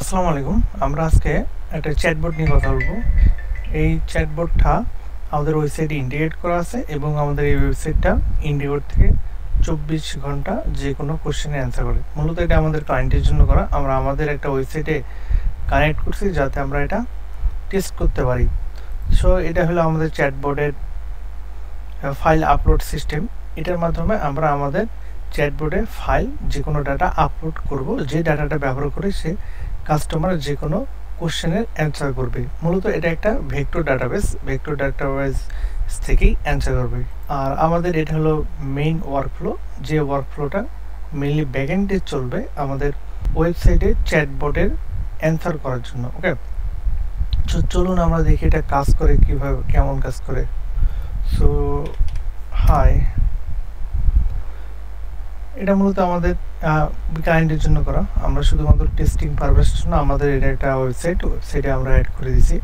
আসসালামু আলাইকুম। আমরা আজকে একটা চ্যাটবট নিয়ে কথা বলবো। এই চ্যাটবটটা আমাদের ওয়েবসাইটে ইন্টিগ্রেট করা আছে এবং আমাদের এই ওয়েবসাইটটা ইন্ডিগোর থেকে 24 ঘন্টা যে কোনো কোশ্চেনের অ্যান্সার করে। মূলত এটা আমাদের ক্লায়েন্টের জন্য করা। আমরা আমাদের একটা ওয়েবসাইটে কানেক্ট করছি যাতে আমরা এটা টেস্ট করতে পারি। সো এটা হলো আমাদের চ্যাটবটের ফাইল আপলোড সিস্টেম। এটার মাধ্যমে আমরা আমাদের চ্যাটবটে ফাইল যে কোনো ডাটা আপলোড করব, যে ডাটাটা ব্যবহার করে সে কাস্টমার যে কোনো কোশ্চেনের অ্যান্সার করবে। মূলত এটা একটা ভেক্টর ডাটাবেস থেকেই অ্যান্সার করবে। আর আমাদের এটা হলো মেইন ওয়ার্কফ্লো, যে ওয়ার্কফ্লোটা মেইনলি ব্যাকএন্ডে চলবে আমাদের ওয়েবসাইটে চ্যাটবটের অ্যান্সার করার জন্য। ওকে, চলুন আমরা দেখি এটা কাজ করে কিভাবে, কেমন কাজ করে। সো হাই, এটা মূলত আমাদের ক্লায়েন্টের জন্য করা। আমরা শুধুমাত্র টেস্টিং পারপাসের জন্য আমাদের এটা একটা ওয়েবসাইটে আমরা অ্যাড করে দিয়েছি।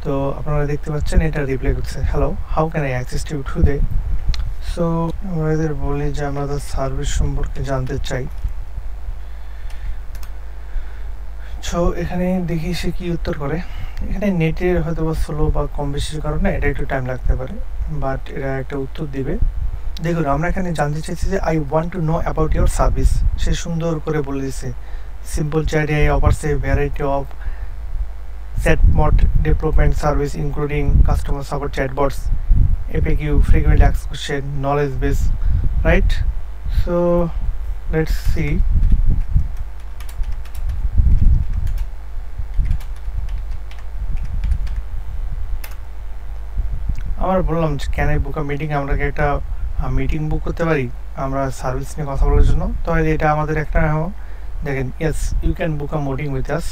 তো আপনারা দেখতে পাচ্ছেন এটা রিপ্লাই করছে, hello how can I access you today. So আমরা এদের বলি যে আমরা তার সার্ভিস সম্পর্কে জানতে চাই। সো এখানে দেখি সে কি উত্তর করে। এখানে নেটের হয়তো বা স্লো বা কম বেশির কারণে এটা একটু টাইম লাগতে পারে, বাট এরা একটা উত্তর দিবে। দেখুন, আমরা এখানে জানতে চাইছি যে I want to know about your service. সে সুন্দর করে বলে দিচ্ছে, simple chat AI offers a variety of chatbot development service including customer support chatbots, FAQ, frequently asked question, knowledge base, right? So let's see. আমরা বললাম যে can I book a meeting, আমরা কি একটা মিটিং বুক করতে পারি আমরা সার্ভিস নিয়ে কথা বলার জন্য। তো এটা আমাদের একটা, দেখেন, yes you can book a meeting with us,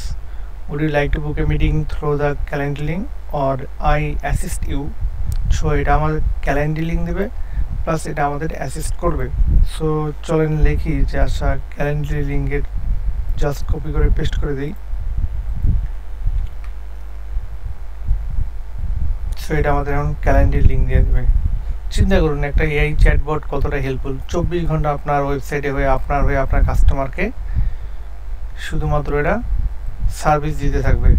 would you like to book a meeting through the calendar link or I assist you? So এটা আমাদের ক্যালেন্ডার লিঙ্ক দেবে, প্লাস এটা আমাদের অ্যাসিস্ট করবে। সো চলেন লিখি যে আচ্ছা ক্যালেন্ডার লিঙ্কের জাস্ট কপি করে পেস্ট করে দিই। সো এটা আমাদের এখন ক্যালেন্ডার লিঙ্ক দিয়ে দেবে। চিন্তা করুন একটা এআই চ্যাটবট কতটা হেল্পফুল। 24 ঘন্টা আপনার ওয়েবসাইটে হয়ে আপনার কাস্টমারকে শুধুমাত্র এটা সার্ভিস দিতে থাকবে।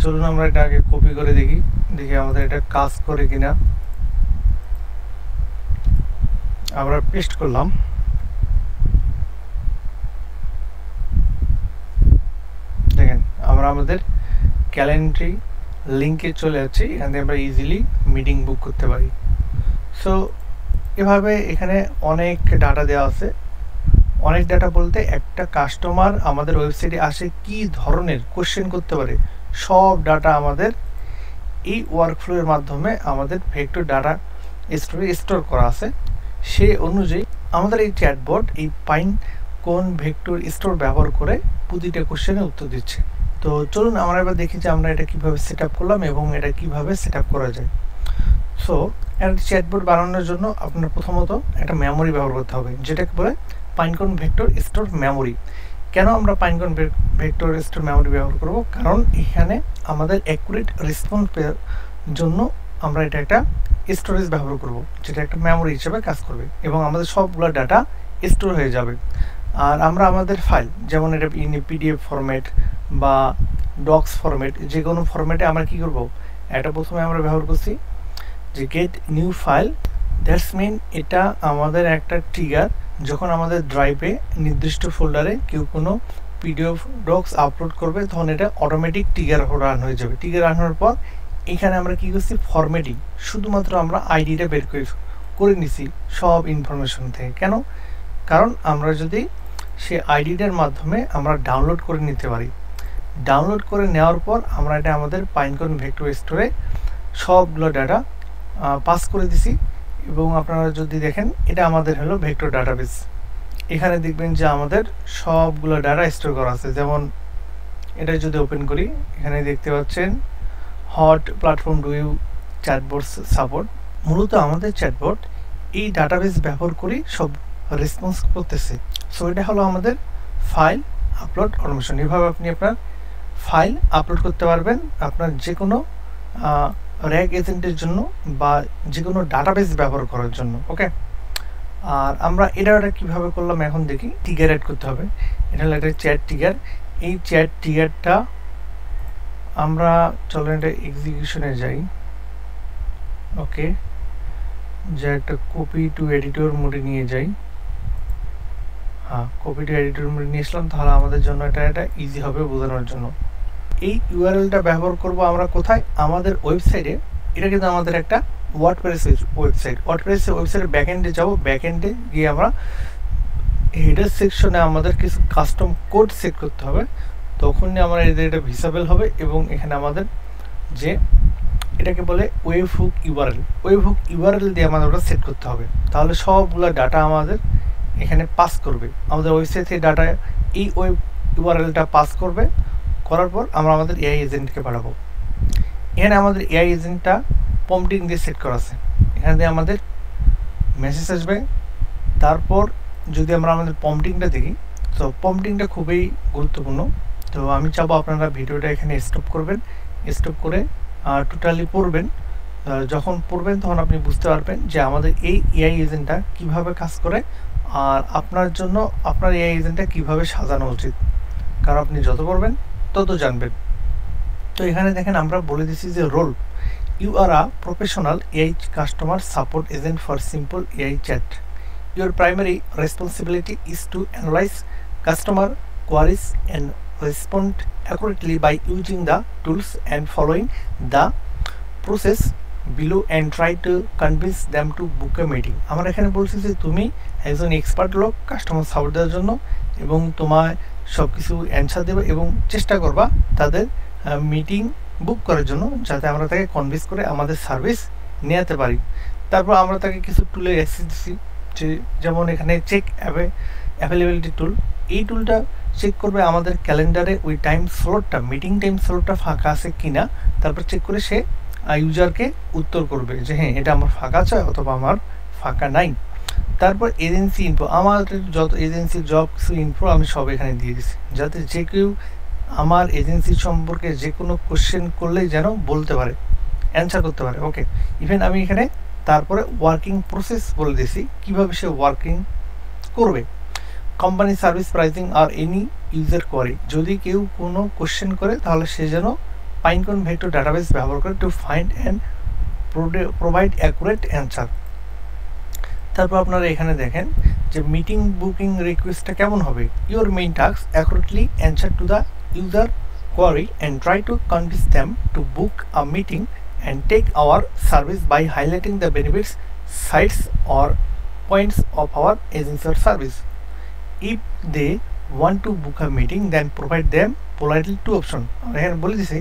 চলুন আমরা এটা আগে কপি করে দেখি আমাদের এটা কাজ করে কিনা। আমরা পেস্ট করলাম। দেখেন আমরা আমাদের ক্যালেন্ডারি লিঙ্কে চলে যাচ্ছি, এখান থেকে আমরা ইজিলি মিটিং বুক করতে পারি। সো এভাবে এখানে অনেক ডাটা দেওয়া আছে। অনেক ডাটা বলতে একটা কাস্টমার আমাদের ওয়েবসাইটে আসে কি ধরনের কোশ্চেন করতে পারে, সব ডাটা আমাদের এই ওয়ার্কফ্লোর মাধ্যমে আমাদের ভেক্টর ডাটা স্টোর করা আছে। সে অনুযায়ী আমাদের এই চ্যাটবট এই পাইনকোন ভেক্টর স্টোর ব্যবহার করে প্রতিটা কোশ্চেনের উত্তর দিচ্ছে। তো চলুন আমরা এবার দেখি যে আমরা এটা কিভাবে সেট আপ করলাম এবং এটা কিভাবে সেট আপ করা যায়। সো একটা চ্যাটবট বানানোর জন্য আপনার প্রথমত একটা মেমোরি ব্যবহার করতে হবে, যেটাকে বলে পাইনকোন ভেক্টর স্টোর মেমোরি। কেন আমরা পাইনকোন ভেক্টর স্টোর মেমোরি ব্যবহার করব? কারণ এখানে আমাদের অ্যাকুরেট রেসপন্স পেয়ার জন্য আমরা এটা একটা স্টোরেজ ব্যবহার করব, যেটা একটা মেমোরি হিসেবে কাজ করবে এবং আমাদের সবগুলো ডাটা স্টোর হয়ে যাবে। আর আমরা আমাদের ফাইল, যেমন এটা পিডিএফ ফরম্যাট বা ডক্স ফরম্যাট, যে কোনো ফরম্যাটে আমরা কি করব, এটা প্রথমে আমরা ব্যবহার করছি যে get new file. That's mean এটা আমাদের একটা ট্রিগার, যখন আমাদের ড্রাইভে নির্দিষ্ট ফোল্ডারে কেউ কোনো পিডিএফ ডক্স আপলোড করবে তখন এটা অটোমেটিক ট্রিগার রান হয়ে যাবে। ট্রিগার রান হওয়ার পর এখানে আমরা কী করছি, ফরম্যাটিং, শুধুমাত্র আমরা আইডিটা বের করে নিছি সব ইনফরমেশন থেকে। কেন? কারণ আমরা যদি সে আইডিটার মাধ্যমে আমরা ডাউনলোড করে নিতে পারি। ডাউনলোড করে নেওয়ার পর আমরা এটা আমাদের পাইনকোন ভেক্টর স্টোরে সবগুলো ডাটা পাস করে দিছি এবং আপনারা যদি দেখেন এটা আমাদের হলো ভেক্টর ডাটাবেস। এখানে দেখবেন যে আমাদের সবগুলো ডাটা স্টোর করা আছে। যেমন এটা যদি ওপেন করি, এখানে দেখতে পাচ্ছেন what platform do you chatbot support. মূলত আমাদের চ্যাটবট এই ডাটাবেস ব্যবহার করেই সব রেসপন্স করতেছে। সো এটা হলো আমাদের ফাইল আপলোড অটোমেশন। এভাবে আপনি আপনার ফাইল আপলোড করতে পারবেন আপনার যে কোনো র্যাগ এজেন্টের জন্য বা যে কোনো ডাটাবেস ব্যবহার করার জন্য। ওকে, আর আমরা এটা কিভাবে করলাম এখন দেখি। ট্রিগার অ্যাড করতে হবে। এটা হলো একটা চ্যাট ট্রিগার। এই চ্যাট ট্রিগারটা আমরা চলেন এটা এক্সিকিউশনে যাই। ওকে, যে একটা কপি টু এডিটর মোডে নিয়ে যাই। হ্যাঁ, কপি টু এডিটর মোডে নিয়ে আসলাম, তাহলে আমাদের জন্য এটা ইজি হবে বোঝানোর জন্য। এই ইউআরএলটা ব্যবহার করব আমরা কোথায়? আমাদের ওয়েবসাইটে। এটা কিন্তু আমাদের একটা ওয়ার্ডপ্রেস ওয়েবসাইট। ওয়ার্ডপ্রেসের ওয়েবসাইটের ব্যাকএন্ডে যাব। ব্যাকএন্ডে গিয়ে আমরা হেডার সেকশনে আমাদের কিছু কাস্টম কোড সেট করতে হবে, তখনই আমরা এটা ভিজিবল হবে। এবং এখানে আমাদের যে এটাকে বলে web hook URL, web hook URL দিয়ে আমাদের ওটা সেট করতে হবে। তাহলে সবগুলো ডাটা আমাদের এখানে পাস করবে, আমাদের ওয়েবসাইট থেকে ডাটা এই ওয়েব ইউআরএলটা পাস করবে। করার পর আমরা আমাদের এআই এজেন্টকে পাঠাবো। এখানে আমাদের এআই এজেন্টটা প্রম্পটিং দিয়ে সেট করা আছে। এখানে দিয়ে আমাদের মেসেজ আসবে। তারপর যদি আমরা আমাদের প্রম্পটিংটা দেখি, তো প্রম্পটিংটা খুবই গুরুত্বপূর্ণ। তো আমি চাবো আপনারা ভিডিওটা এখানে স্টপ করবেন, স্টপ করে টোটালি পড়বেন। যখন পড়বেন তখন আপনি বুঝতে পারবেন যে আমাদের এই এআই এজেন্টটা কিভাবে কাজ করে, আর আপনার জন্য আপনার এআই এজেন্টটা কিভাবে সাজানো উচিত, কারণ আপনি যত পড়বেন তত জানবেন। তো এখানে দেখেন আমরা বলে দিচ্ছি যে role, you are a professional AI customer support agent for simple AI chat. Your primary responsibility is to analyze customer queries and respond accurately by using the tools and following the process below and try to convince them to book a meeting. আমরা এখানে বলছি যে তুমি একজন expert লোক customer support দেওয়ার জন্য, এবং তোমায় সব কিছু অ্যান্সার দেবে এবং চেষ্টা করবা তাদের মিটিং বুক করার জন্য, যাতে আমরা তাকে কনভিন্স করে আমাদের সার্ভিস নিতে পারি। তারপর আমরা তাকে কিছু টুলের অ্যাক্সেস দিচ্ছি, যেমন এখানে চেক অ্যাভেলেবিলিটি টুল। এই টুলটা চেক করবে আমাদের ক্যালেন্ডারে ওই টাইম স্লটটা, মিটিং টাইম স্লটটা ফাঁকা আছে কিনা। তারপর চেক করে সে ইউজারকে উত্তর করবে যে হ্যাঁ এটা আমার ফাঁকা আছে অথবা আমার ফাঁকা নাই। তারপর এজেন্সি ইনফো, আমাদের যত এজেন্সির জব কিছু ইনফো আমি সব এখানে দিয়ে দিচ্ছি, যাতে যে কেউ আমার এজেন্সি সম্পর্কে যে কোনো কোশ্চেন করলেই যেন বলতে পারে, অ্যান্সার করতে পারে। ওকে, ইভেন আমি এখানে তারপরে ওয়ার্কিং প্রসেস বলে দিয়েছি কীভাবে সে ওয়ার্কিং করবে। কোম্পানি সার্ভিস প্রাইসিং আর এনি ইউজার কোয়ারি, যদি কেউ কোনো কোশ্চেন করে তাহলে সে যেন পাইনকন ভেক্টর ডাটাবেস ব্যবহার করে to find and provide accurate answer. তারপর আপনারা এখানে দেখেন যে মিটিং বুকিং রিকোয়েস্টটা কেমন হবে। Your main task accurately answer to the user query and try to convince them to book a meeting and take our service by highlighting the benefits, sites or points of our agency or service. If they want to book a meeting, then provide them politely two options. আমরা এখানে বলে দিছি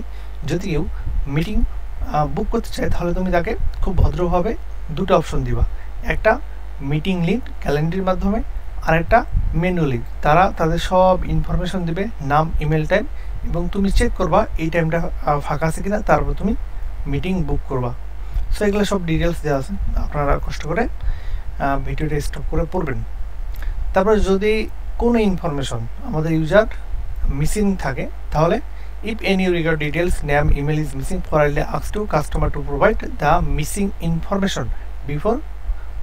যদি কেউ meeting বুক করতে চায় তাহলে তুমি তাকে খুব ভদ্রভাবে দুটো অপশন দিবা, একটা মিটিং লিঙ্ক ক্যালেন্ডারের মাধ্যমে, আর একটা মেনু লিঙ্ক। তারা তাদের সব ইনফরমেশন দিবে, নাম, ইমেল, টাইম, এবং তুমি চেক করবা এই টাইমটা ফাঁকা আছে কিনা, তারপর তুমি মিটিং বুক করবা। সো এগুলো সব ডিটেলস দেওয়া আছে, আপনারা কষ্ট করে ভিডিওটা স্টপ করে পড়বেন। তারপর যদি কোনো ইনফরমেশন আমাদের ইউজার মিসিং থাকে তাহলে if any regard details name email is missing formally ask to customer to provide the missing information before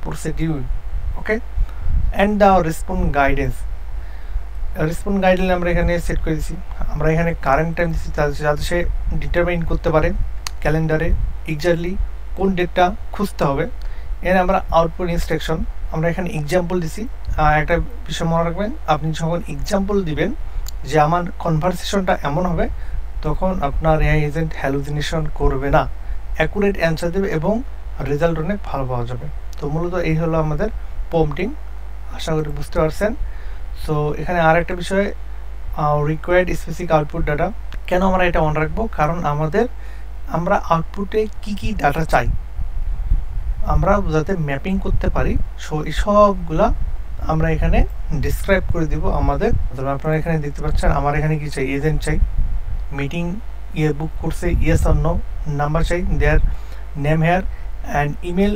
proceeding. Okay, and the response guidance, response guideline আমরা এখানে সেট করে দিচ্ছি। আমরা এখানে কারেন্ট টাইম দিচ্ছি যাতে সে ডিটারমাইন করতে পারে ক্যালেন্ডারে এক্স্যাক্টলি কোন ডেটটা খুঁজতে হবে। এখানে আমরা আউটপুট ইনস্ট্রাকশন আমরা এখানে এক্সাম্পল দিছি। একটা বিষয় মনে রাখবেন, আপনি যখন এক্সাম্পল দিবেন যে আমার কনভারসেশনটা এমন হবে, তখন আপনার এআই এজেন্ট হ্যালুসিনেশন করবে না, অ্যাকুরেট অ্যান্সার দেবে এবং রেজাল্ট অনেক ভালো পাওয়া যাবে। তো মূলত এই হলো আমাদের প্রম্পটিং, আশা করি বুঝতে পারছেন। সো এখানে আর একটা বিষয়, রিকোয়ার্ড স্পেসিফিক আউটপুট ডাটা। কেন আমরা এটা মনে রাখবো? কারণ আমরা আউটপুটে কি কি ডাটা চাই আমরা যাতে ম্যাপিং করতে পারি, সো এই সবগুলা আমরা এখানে ডিসক্রাইব করে দিব আমাদের। আপনারা এখানে দেখতে পাচ্ছেন আমার এখানে কি চাই, এজেন্ট চাই, মিটিং বুক করছে ইয়েস অর নো, নাম্বার চাই, দেয়ার name hair and email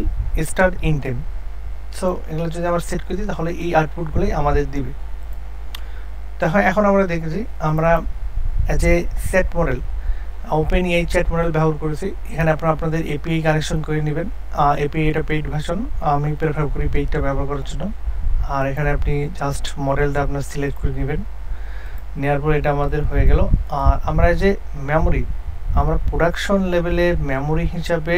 start in time. So এগুলো যদি আমরা সেট করে দিই তাহলে এই আউটপুটগুলোই আমাদের দিবে। তাহলে এখন আমরা দেখেছি আমরা as a set model open AI chat model ব্যবহার করেছি। এখানে আপনাদের এপিআই কানেকশন করে নেবেন। এপিআই এটা পেইড ভার্সন, আমি প্রেফার করি পেইডটা ব্যবহার করার জন্য। আর এখানে আপনি জাস্ট মডেলটা আপনার সিলেক্ট করে নেবেন। নেওয়ার পর এটা আমাদের হয়ে গেল। আর আমরা যে মেমোরি, আমরা প্রোডাকশন লেভেলের মেমোরি হিসাবে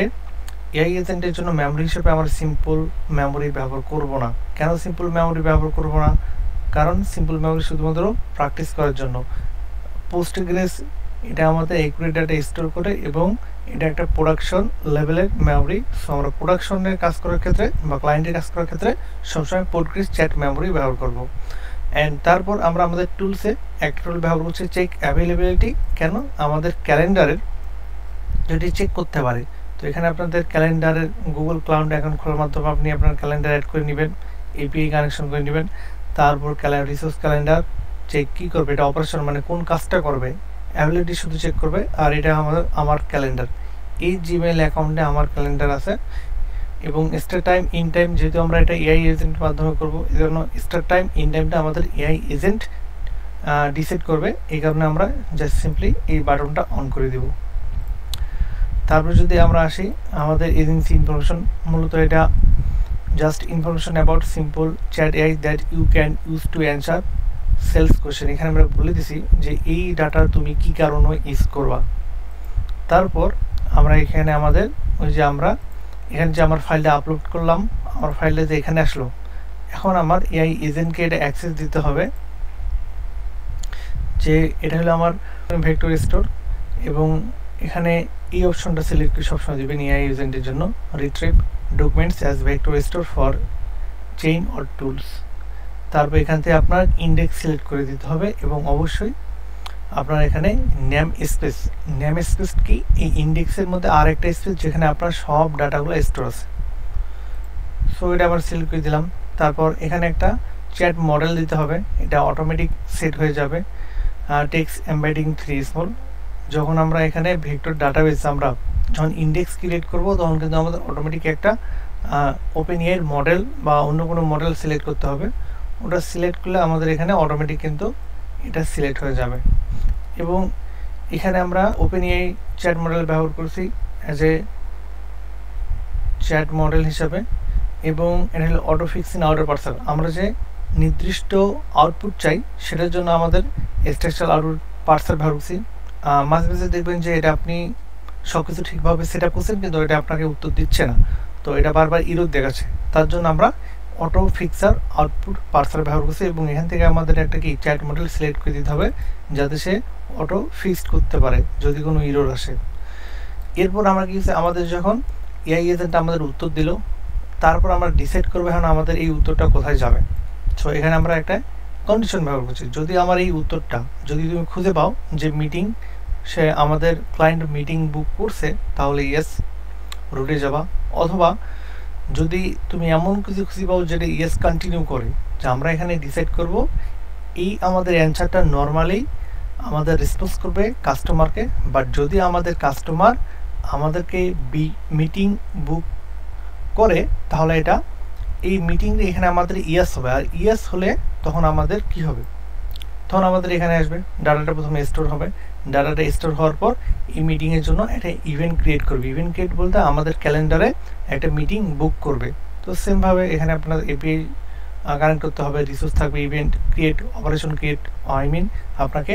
এআই এজেন্টের জন্য মেমোরি হিসেবে আমরা সিম্পল মেমোরি ব্যবহার করব না। কেন সিম্পল মেমোরি ব্যবহার করব না? কারণ সিম্পল মেমোরি শুধুমাত্র প্র্যাকটিস করার জন্য। পোস্টগ্রেস এটা আমাদের অ্যাকুরেট ডাটা স্টোর করে এবং এটা একটা প্রোডাকশন লেভেলের মেমোরি। সো আমরা প্রোডাকশনের কাজ করার ক্ষেত্রে বা ক্লায়েন্টের কাজ করার ক্ষেত্রে সবসময় পোস্টগ্রেস চ্যাট মেমোরি ব্যবহার করব। অ্যান্ড তারপর আমরা আমাদের টুলসে একটা টুল ব্যবহার করছি চেক অ্যাভেলেবিলিটি। কেন? আমাদের ক্যালেন্ডারের যদি চেক করতে পারে, তো এখানে আপনাদের ক্যালেন্ডারের গুগল ক্লাউড অ্যাকাউন্ট খোলার মাধ্যমে আপনি আপনার ক্যালেন্ডার অ্যাড করে নেবেন, এপিআই কানেকশন করে নেবেন। তারপর রিসোর্স ক্যালেন্ডার চেক কী করবে, এটা অপারেশন মানে কোন কাজটা করবে, অ্যাভেলেবিলিটি শুধু চেক করবে। আর এটা আমার ক্যালেন্ডার, এই জিমেইল অ্যাকাউন্টে আমার ক্যালেন্ডার আছে। এবং স্টার্ট টাইম ইন টাইম, যেহেতু আমরা এটা এআই এজেন্টের মাধ্যমে করবো, এই জন্য স্টার্ট টাইম ইন টাইমটা আমাদের এআই এজেন্ট ডিসাইড করবে। এই কারণে আমরা জাস্ট সিম্পলি এই বাটনটা অন করে দেব। তারপর যদি আমরা আসি আমাদের এজেন্সি ইনফরমেশন, মূলত এটা just information about simple chat AI that you can use to answer sales question. এখানে আমরা বলে দিছি যে এই ডাটা তুমি কী কারণে ইউজ করবা। তারপর আমরা এখানে আমাদের ওই যে আমরা এখানে যে আমার ফাইলটা আপলোড করলাম, আমার ফাইলটা যে এখানে আসলো, এখন আমার এআই এজেন্টকে এটা অ্যাক্সেস দিতে হবে যে এটা হলো আমার ভেক্টর স্টোর। এবং এখানে এই অপশনটা সিলেক্ট করে সবসময় দেবেন এআই এজেন্টের জন্য, retrieve documents as vector store for chain or tools. তারপর এখান থেকে আপনার ইন্ডেক্স সিলেক্ট করে দিতে হবে এবং অবশ্যই আপনার এখানে নেম স্পেস কি, এই ইন্ডেক্সের মধ্যে আর একটা স্পেস যেখানে আপনার সব ডাটাগুলো স্টোর আছে। সো এটা আবার সিলেক্ট করে দিলাম। তারপর এখানে একটা চ্যাট মডেল দিতে হবে, এটা অটোমেটিক সেট হয়ে যাবে। Text embedding 3 small. যখন আমরা এখানে ভেক্টর ডাটাবেস আমরা যখন ইন্ডেক্স ক্রিয়েট করব তখন কিন্তু আমাদের অটোমেটিক একটা ওপেন এআই মডেল বা অন্য কোনো মডেল সিলেক্ট করতে হবে। ওটা সিলেক্ট করলে আমাদের এখানে অটোমেটিক কিন্তু এটা সিলেক্ট হয়ে যাবে। এবং এখানে আমরা ওপেন এআই চ্যাট মডেল ব্যবহার করছি অ্যাজ এ চ্যাট মডেল হিসাবে। এবং এটা হলো অটো ফিক্স ইন আউটার পার্সার। আমরা যে নির্দিষ্ট আউটপুট চাই সেটার জন্য আমাদের স্ট্রাকচারাল আউটপুট পার্সার ব্যবহার করছি। মাঝে মাঝে দেখবেন যে এটা আপনি সব কিছু ঠিকভাবে সেট আপ করছেন কিন্তু এটা আপনাকে উত্তর দিচ্ছে না, তো এটা বারবার ইরর দেখাচ্ছে। তার জন্য আমরা অটো ফিক্সার আউটপুট পার্সার ব্যবহার করছি এবং এখান থেকে আমাদের একটা কি চ্যাট মডেল সিলেক্ট করে দিতে হবে যাতে সে অটো ফিক্সড করতে পারে যদি কোনো ইরর আসে। এরপর আমরা কি আমাদের যখন এআই এজেন্ট আমাদের উত্তর দিল, তারপর আমরা ডিসাইড করবো এখন আমাদের এই উত্তরটা কোথায় যাবে। সো এখানে আমরা একটা কন্ডিশন ব্যবহার করছি, যদি আমার এই উত্তরটা যদি তুমি খুঁজে পাও যে মিটিং সে আমাদের ক্লায়েন্ট মিটিং বুক করছে তাহলে ইয়েস রুটে যাবা। অথবা যদি তুমি এমন কিছু খুঁজে পাও যেটা ইয়েস কন্টিনিউ করে, যে আমরা এখানে ডিসাইড করব এই আমাদের অ্যান্সারটা নর্মালি আমাদের রেসপন্স করবে কাস্টমারকে, বাট যদি আমাদের কাস্টমার আমাদেরকে মিটিং বুক করে তাহলে এটা এই মিটিংয়ে এখানে আমাদের ইয়েস হবে। আর ইয়েস হলে তখন আমাদের কি হবে, তখন আমাদের এখানে আসবে ডাটাটা প্রথমে স্টোর হবে। ডাটাটা স্টোর হওয়ার পর এই মিটিংয়ের জন্য একটা ইভেন্ট ক্রিয়েট করবে। ইভেন্ট ক্রিয়েট বলতে আমাদের ক্যালেন্ডারে একটা মিটিং বুক করবে। তো সেমভাবে এখানে আপনার এপিআই কানেক্ট করতে হবে, রিসোর্স থাকবে, ইভেন্ট ক্রিয়েট, অপারেশন ক্রিয়েট, আপনাকে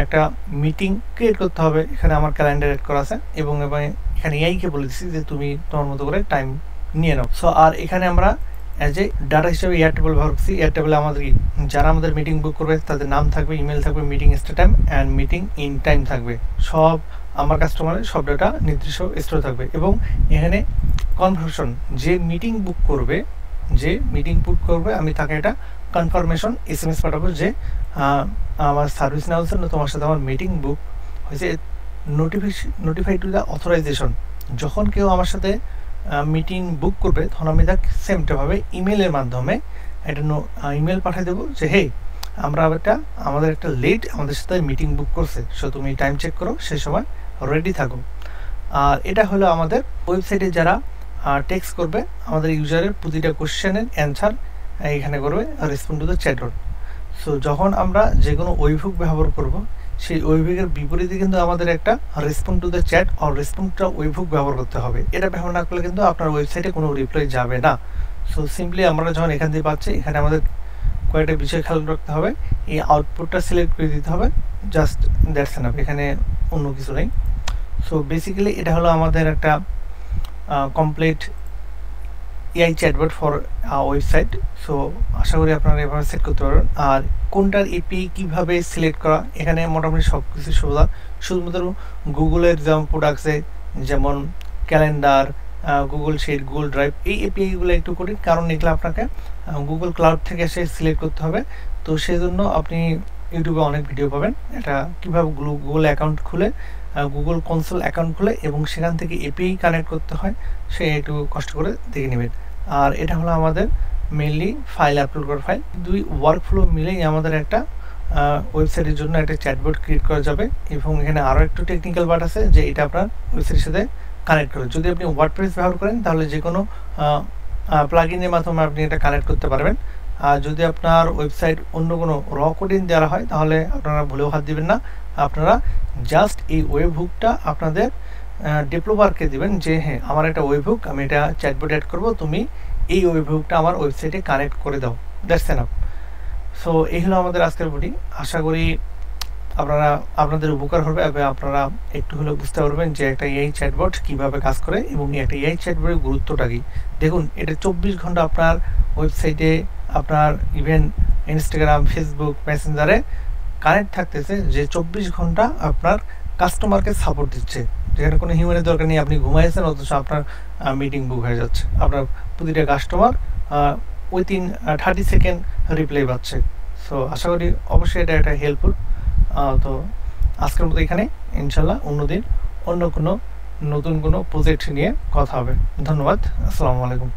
একটা মিটিং ক্রিয়েট করতে হবে। এখানে আমার ক্যালেন্ডার অ্যাড করা আছে এবং এখানে এআইকে বলে দিচ্ছি যে তুমি তোমার মতো করে টাইম নিয়ে নাও। সো আর এখানে আমরা অ্যাজ এ ডাটা হিসেবে এয়ারটেবল ব্যবহার করছি। এয়ারটেবলে আমাদের যারা আমাদের মিটিং বুক করবে তাদের নাম থাকবে, ইমেল থাকবে, meeting start time and meeting in time থাকবে। সব আমার কাস্টমারের সব ডাটা নির্দিষ্ট স্টোর থাকবে। এবং এখানে কনফার্মেশন, যে মিটিং বুক করবে আমি তাকে একটা কনফার্মেশন SMS পাঠাবো যে আমার সার্ভিস নেওয়ার জন্য তোমার সাথে আমার মিটিং বুক হয়েছে, নোটিফাই টু দ্য অথরাইজেশন। যখন কেউ আমার সাথে মিটিং বুক করবে তখন আমি তাকে সেমটাভাবে ইমেলের মাধ্যমে একটা ইমেল পাঠিয়ে দেবো যে হে আমাদের একটা লেট আমাদের সাথে মিটিং বুক করছে, সো তুমি টাইম চেক করো, সেই সময় রেডি থাকো। আর এটা হলো আমাদের ওয়েবসাইটে যারা টেক্সট করবে আমাদের ইউজারের প্রতিটা কোশ্চেনের অ্যান্সার এখানে করবে respond to the chat road. So যখন আমরা যে কোনো ওয়েবহুক ব্যবহার করব সেই ওয়েবহুকের বিপরীতে কিন্তু আমাদের একটা রেসপন্ড টু দ্য চ্যাট আর রেসপন্ড টু ওয়েবহুক ব্যবহার করতে হবে। এটা ব্যবহার না করলে কিন্তু আপনার ওয়েবসাইটে কোনো রিপ্লাই যাবে না। সো সিম্পলি আমরা যখন এখান থেকে পাচ্ছি এখানে আমাদের কয়েকটা বিষয় খেয়াল রাখতে হবে, এই আউটপুটটা সিলেক্ট করে দিতে হবে, জাস্ট দ্যাটস এনাফ, এখানে অন্য কিছু নেই। সো বেসিক্যালি এটা হলো আমাদের একটা complete AI chatbot for website. So আশা করি আপনারা এভাবে সেট করতে পারবেন। আর কোনটার এপিআই কীভাবে সিলেক্ট করা, এখানে মোটামুটি সব কিছু সুবিধা। শুধুমাত্র গুগলের যেমন প্রোডাক্টসে, যেমন calendar, Google sheet, Google drive, এই এপিআইগুলো একটু কঠিন, কারণ এগুলো আপনাকে গুগল ক্লাউড থেকে এসে সিলেক্ট করতে হবে। তো সেই জন্য আপনি ইউটিউবে অনেক ভিডিও পাবেন এটা কীভাবে গুগল অ্যাকাউন্ট খুলে, গুগল কনসোল অ্যাকাউন্ট খুলে এবং সেখান থেকে এপিআই কানেক্ট করতে হয়, সে একটু কষ্ট করে দেখে নেবেন। আর এটা হলো আমাদের মেইনলি ফাইল আপলোড করার ফাইল। দুই ওয়ার্কফ্লো মিলেই আমাদের একটা ওয়েবসাইটের জন্য একটা চ্যাটবট ক্রিয়েট করা যাবে। এবং এখানে আরও একটু টেকনিক্যাল পার্ট আছে যে এটা আপনার ওয়েবসাইটের সাথে কানেক্ট করবে। যদি আপনি ওয়ার্ডপ্রেস ব্যবহার করেন তাহলে যে কোনো প্লাগইনের মাধ্যমে আপনি এটা কানেক্ট করতে পারবেন। আর যদি আপনার ওয়েবসাইট অন্য কোনো র কোডিং দেওয়া হয় তাহলে আপনারা ভুলেও হাত দিবেন না, আপনারা জাস্ট এই ওয়েব হুকটা আপনাদের ডেভেলপারকে দিবেন যে হ্যাঁ আমার একটা ওয়েব হুক, আমি এটা চ্যাটবট অ্যাড করবো, তুমি এই ওয়েব হুকটা আমার ওয়েবসাইটে কানেক্ট করে দাও, দ্যাটস এনাফ। সো এই হলো আমাদের আজকের ভিডিও। আশা করি আপনাদের উপকার হবে এবং আপনারা একটু হলেও বুঝতে পারবেন যে একটা এআই চ্যাটবট কীভাবে কাজ করে এবং একটা এআই চ্যাটবটের গুরুত্বটা কী। দেখুন, এটা 24 ঘন্টা আপনার ওয়েবসাইটে, আপনার ইভেন ইনস্টাগ্রাম, ফেসবুক, মেসেঞ্জারে কানেক্ট থাকতেছে, যে 24 ঘন্টা আপনার কাস্টমারকে সাপোর্ট দিচ্ছে, যেখানে কোনো হিউম্যানের দরকার নেই। আপনি ঘুমাইছেন অথচ আপনার মিটিং বুক হয়ে যাচ্ছে, আপনার প্রতিটা কাস্টমার উইথিন 30 সেকেন্ড রিপ্লাই পাচ্ছে। সো আশা করি অবশ্যই এটা একটা হেল্পফুল। তো আজকের মতো এখানে, ইনশাল্লাহ অন্যদিন অন্য কোনো নতুন কোনো প্রজেক্ট নিয়ে কথা হবে। ধন্যবাদ, আসসালামু আলাইকুম।